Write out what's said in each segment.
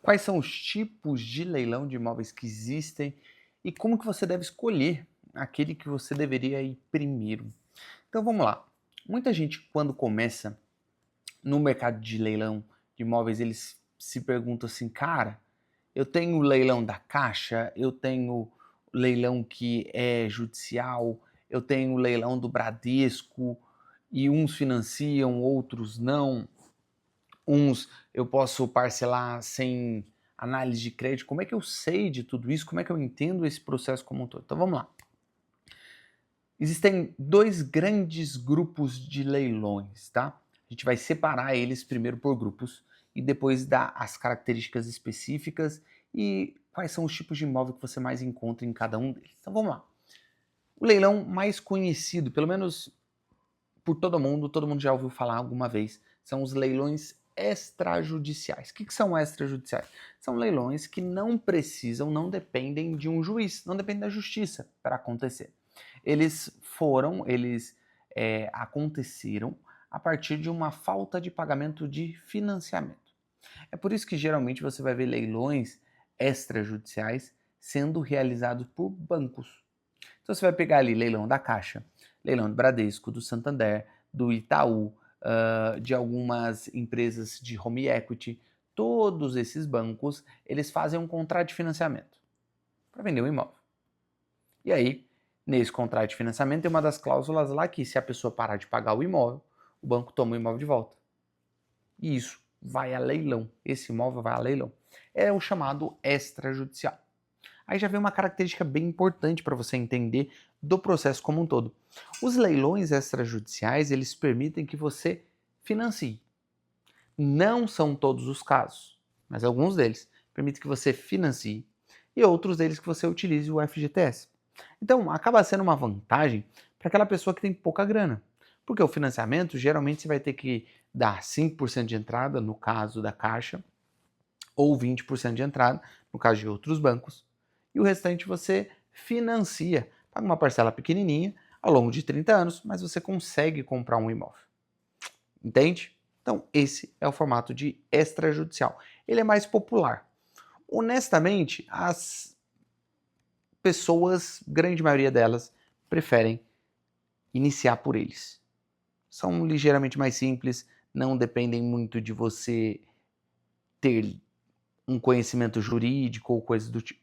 Quais são os tipos de leilão de imóveis que existem e como que você deve escolher aquele que você deveria ir primeiro? Então vamos lá. Muita gente quando começa no mercado de leilão de imóveis, eles se perguntam assim, cara, eu tenho o leilão da Caixa, eu tenho leilão que é judicial, eu tenho o leilão do Bradesco e uns financiam, outros não. Uns eu posso parcelar sem análise de crédito. Como é que eu sei de tudo isso? Como é que eu entendo esse processo como um todo? Então vamos lá. Existem dois grandes grupos de leilões, tá? A gente vai separar eles primeiro por grupos e depois dar as características específicas e quais são os tipos de imóvel que você mais encontra em cada um deles. Então vamos lá. O leilão mais conhecido, pelo menos por todo mundo já ouviu falar alguma vez, são os leilões extrajudiciais. O que são extrajudiciais? São leilões que não precisam, não dependem de um juiz, não dependem da justiça para acontecer. Eles aconteceram a partir de uma falta de pagamento de financiamento. É por isso que geralmente você vai ver leilões extrajudiciais sendo realizados por bancos. Então você vai pegar ali leilão da Caixa, leilão do Bradesco, do Santander, do Itaú, de algumas empresas de home equity. Todos esses bancos, eles fazem um contrato de financiamento para vender um imóvel. E aí, nesse contrato de financiamento, tem uma das cláusulas lá que se a pessoa parar de pagar o imóvel, o banco toma o imóvel de volta. E isso vai a leilão. Esse imóvel vai a leilão. É o chamado extrajudicial. Aí já vem uma característica bem importante para você entender do processo como um todo. Os leilões extrajudiciais, eles permitem que você financie. Não são todos os casos, mas alguns deles permitem que você financie e outros deles que você utilize o FGTS. Então, acaba sendo uma vantagem para aquela pessoa que tem pouca grana, porque o financiamento geralmente você vai ter que dar 5% de entrada, no caso da Caixa, ou 20% de entrada, no caso de outros bancos, e o restante você financia, paga uma parcela pequenininha ao longo de 30 anos, mas você consegue comprar um imóvel. Entende? Então, esse é o formato de extrajudicial. Ele é mais popular. Honestamente, as pessoas, grande maioria delas, preferem iniciar por eles. São ligeiramente mais simples, não dependem muito de você ter um conhecimento jurídico ou coisa do tipo.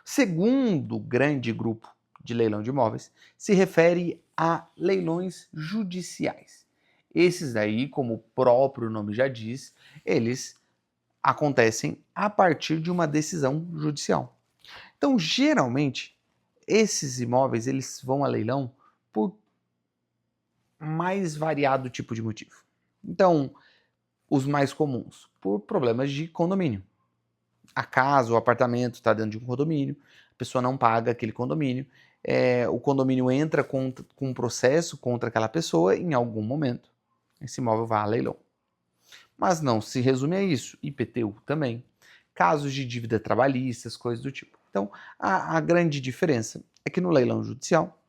Segundo grande grupo de leilão de imóveis se refere a leilões judiciais. Esses daí, como o próprio nome já diz, eles acontecem a partir de uma decisão judicial. Então, geralmente, esses imóveis eles vão a leilão por mais variado tipo de motivo. Então, os mais comuns, por problemas de condomínio. A casa, o apartamento está dentro de um condomínio, a pessoa não paga aquele condomínio, o condomínio entra com um processo contra aquela pessoa em algum momento. Esse imóvel vai a leilão. Mas não se resume a isso, IPTU também, casos de dívida trabalhistas, coisas do tipo. Então, a grande diferença é que no leilão judicial,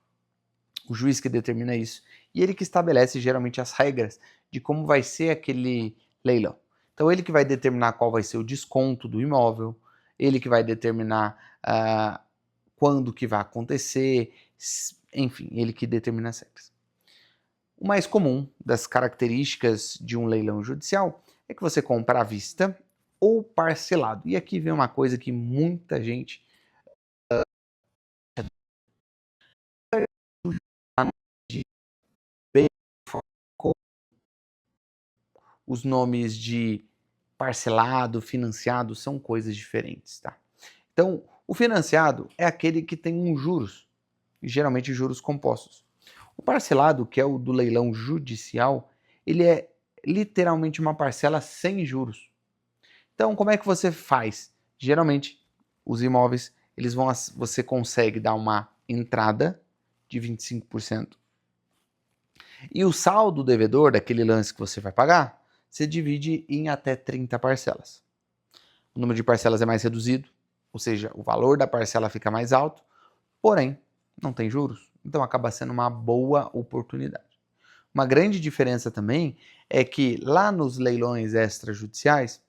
o juiz que determina isso, e ele que estabelece geralmente as regras de como vai ser aquele leilão. Então ele que vai determinar qual vai ser o desconto do imóvel, ele que vai determinar quando que vai acontecer, enfim, ele que determina as regras. O mais comum das características de um leilão judicial é que você compra à vista ou parcelado. E aqui vem uma coisa que muita gente os nomes de parcelado, financiado são coisas diferentes, tá? Então, o financiado é aquele que tem uns juros, geralmente juros compostos. O parcelado, que é o do leilão judicial, ele é literalmente uma parcela sem juros. Então, como é que você faz? Geralmente, os imóveis, você consegue dar uma entrada de 25%. E o saldo devedor daquele lance que você vai pagar, você divide em até 30 parcelas. O número de parcelas é mais reduzido, ou seja, o valor da parcela fica mais alto, porém, não tem juros, então acaba sendo uma boa oportunidade. Uma grande diferença também é que lá nos leilões extrajudiciais,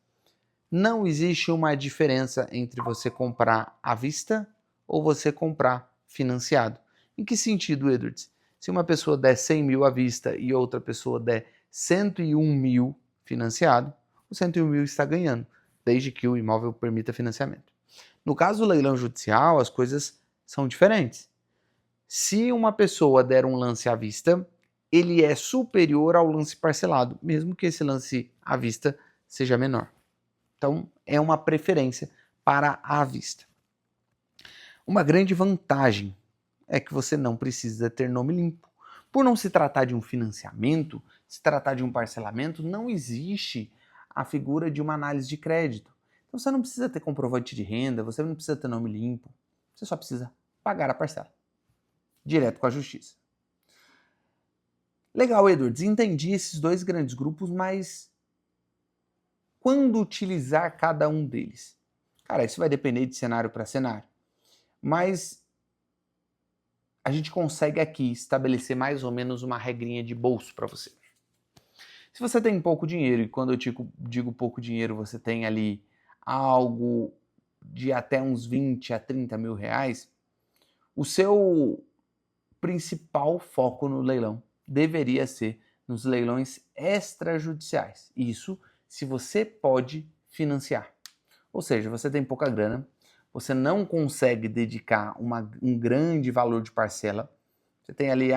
Não existe uma diferença entre você comprar à vista ou você comprar financiado. Em que sentido, Edwards? Se uma pessoa der 100 mil à vista e outra pessoa der 101 mil financiado, o 101 mil está ganhando, desde que o imóvel permita financiamento. No caso do leilão judicial, as coisas são diferentes. Se uma pessoa der um lance à vista, ele é superior ao lance parcelado, mesmo que esse lance à vista seja menor. Então, é uma preferência para a vista. Uma grande vantagem é que você não precisa ter nome limpo. Por não se tratar de um financiamento, se tratar de um parcelamento, não existe a figura de uma análise de crédito. Então, você não precisa ter comprovante de renda, você não precisa ter nome limpo, você só precisa pagar a parcela, direto com a justiça. Legal, Edwards, entendi esses dois grandes grupos, mas quando utilizar cada um deles? Cara, isso vai depender de cenário para cenário. Mas a gente consegue aqui estabelecer mais ou menos uma regrinha de bolso para você. Se você tem pouco dinheiro, e quando eu digo pouco dinheiro, você tem ali algo de até uns 20 a 30 mil reais, o seu principal foco no leilão deveria ser nos leilões extrajudiciais. Isso se você pode financiar. Ou seja, você tem pouca grana, você não consegue dedicar um grande valor de parcela. Você tem ali,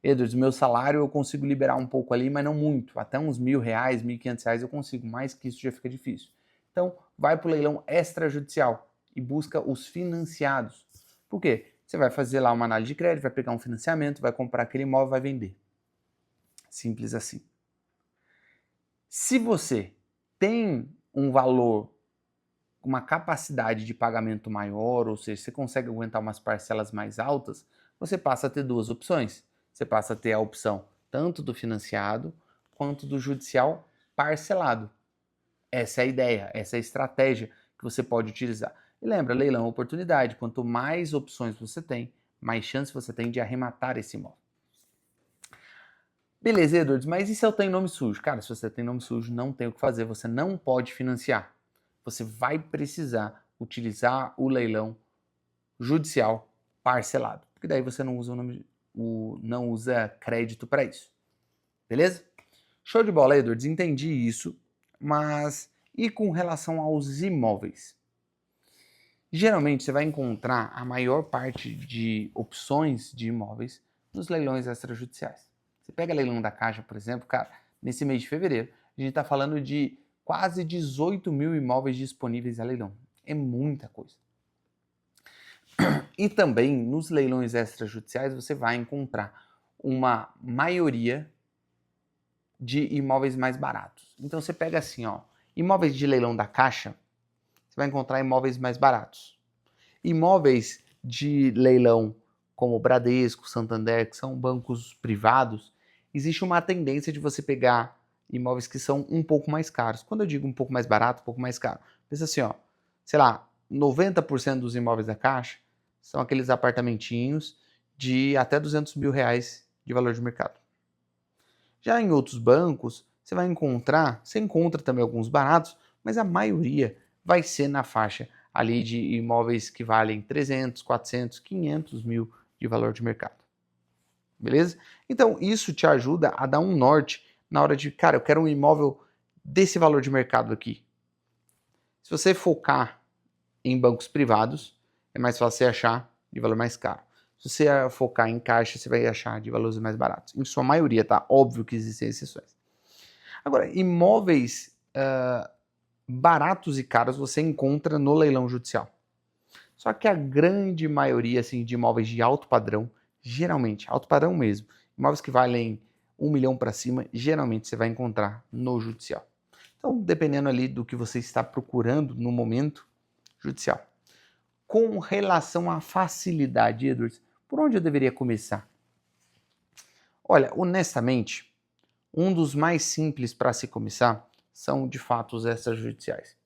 Edwards, meu salário eu consigo liberar um pouco ali, mas não muito. Até uns R$1.000, R$1.500 eu consigo, mais que isso já fica difícil. Então, vai para o leilão extrajudicial e busca os financiados. Por quê? Você vai fazer lá uma análise de crédito, vai pegar um financiamento, vai comprar aquele imóvel, vai vender. Simples assim. Se você tem um valor, uma capacidade de pagamento maior, ou seja, você consegue aguentar umas parcelas mais altas, você passa a ter duas opções. Você passa a ter a opção tanto do financiado quanto do judicial parcelado. Essa é a ideia, essa é a estratégia que você pode utilizar. E lembra, leilão é oportunidade. Quanto mais opções você tem, mais chance você tem de arrematar esse imóvel. Beleza, Edwards, mas e se eu tenho nome sujo? Cara, se você tem nome sujo, não tem o que fazer, você não pode financiar. Você vai precisar utilizar o leilão judicial parcelado, porque daí você não usa não usa crédito para isso. Beleza? Show de bola, Edwards, entendi isso, mas e com relação aos imóveis? Geralmente você vai encontrar a maior parte de opções de imóveis nos leilões extrajudiciais. Você pega leilão da Caixa, por exemplo, cara, nesse mês de fevereiro, a gente está falando de quase 18 mil imóveis disponíveis a leilão. É muita coisa. E também nos leilões extrajudiciais você vai encontrar uma maioria de imóveis mais baratos. Então você pega assim, imóveis de leilão da Caixa, você vai encontrar imóveis mais baratos. Imóveis de leilão como Bradesco, Santander, que são bancos privados, existe uma tendência de você pegar imóveis que são um pouco mais caros. Quando eu digo um pouco mais barato, um pouco mais caro, pensa assim, sei lá, 90% dos imóveis da Caixa são aqueles apartamentinhos de até 200 mil reais de valor de mercado. Já em outros bancos, você encontra também alguns baratos, mas a maioria vai ser na faixa ali de imóveis que valem 300, 400, 500 mil de valor de mercado. Beleza? Então, isso te ajuda a dar um norte na hora de, cara, eu quero um imóvel desse valor de mercado aqui. Se você focar em bancos privados, é mais fácil você achar de valor mais caro. Se você focar em Caixa, você vai achar de valores mais baratos. Em sua maioria, tá? Óbvio que existem exceções. Agora, imóveis baratos e caros você encontra no leilão judicial. Só que a grande maioria assim, de imóveis de alto padrão, geralmente, alto padrão mesmo, imóveis que valem 1 milhão para cima, geralmente você vai encontrar no judicial. Então, dependendo ali do que você está procurando no momento, judicial. Com relação à facilidade, Edwards, por onde eu deveria começar? Olha, honestamente, um dos mais simples para se começar são, de fato, os extrajudiciais.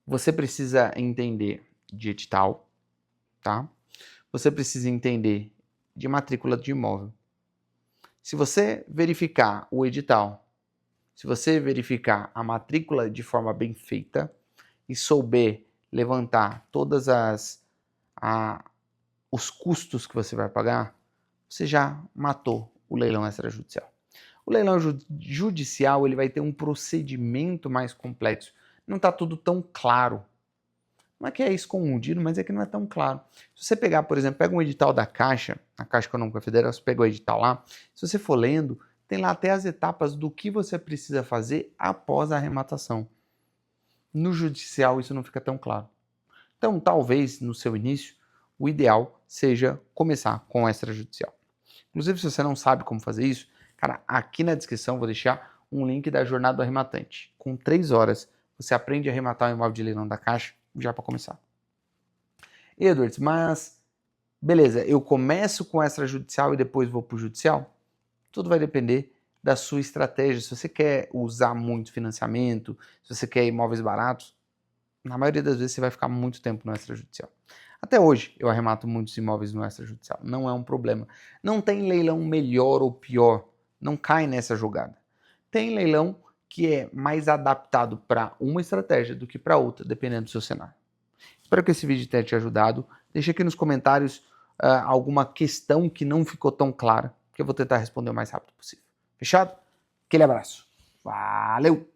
Você precisa entender de edital, tá? Você precisa entender de matrícula de imóvel. Se você verificar o edital, se você verificar a matrícula de forma bem feita, e souber levantar todas os custos que você vai pagar, você já matou o leilão extrajudicial. O leilão judicial ele vai ter um procedimento mais complexo. Não está tudo tão claro. Não é que é escondido, mas é que não é tão claro. Se você pegar, por exemplo, pega um edital da Caixa, a Caixa Econômica Federal, você pega o edital lá, se você for lendo, tem lá até as etapas do que você precisa fazer após a arrematação. No judicial isso não fica tão claro. Então, talvez, no seu início, o ideal seja começar com o extrajudicial. Inclusive, se você não sabe como fazer isso, cara, aqui na descrição eu vou deixar um link da Jornada do Arrematante. Com 3 horas, você aprende a arrematar o imóvel de leilão da Caixa, já para começar. Edwards, mas beleza, eu começo com extrajudicial e depois vou para o judicial? Tudo vai depender da sua estratégia. Se você quer usar muito financiamento, se você quer imóveis baratos, na maioria das vezes você vai ficar muito tempo no extrajudicial. Até hoje eu arremato muitos imóveis no extrajudicial, não é um problema. Não tem leilão melhor ou pior, não cai nessa jogada. Tem leilão que é mais adaptado para uma estratégia do que para outra, dependendo do seu cenário. Espero que esse vídeo tenha te ajudado. Deixa aqui nos comentários alguma questão que não ficou tão clara, que eu vou tentar responder o mais rápido possível. Fechado? Aquele abraço. Valeu!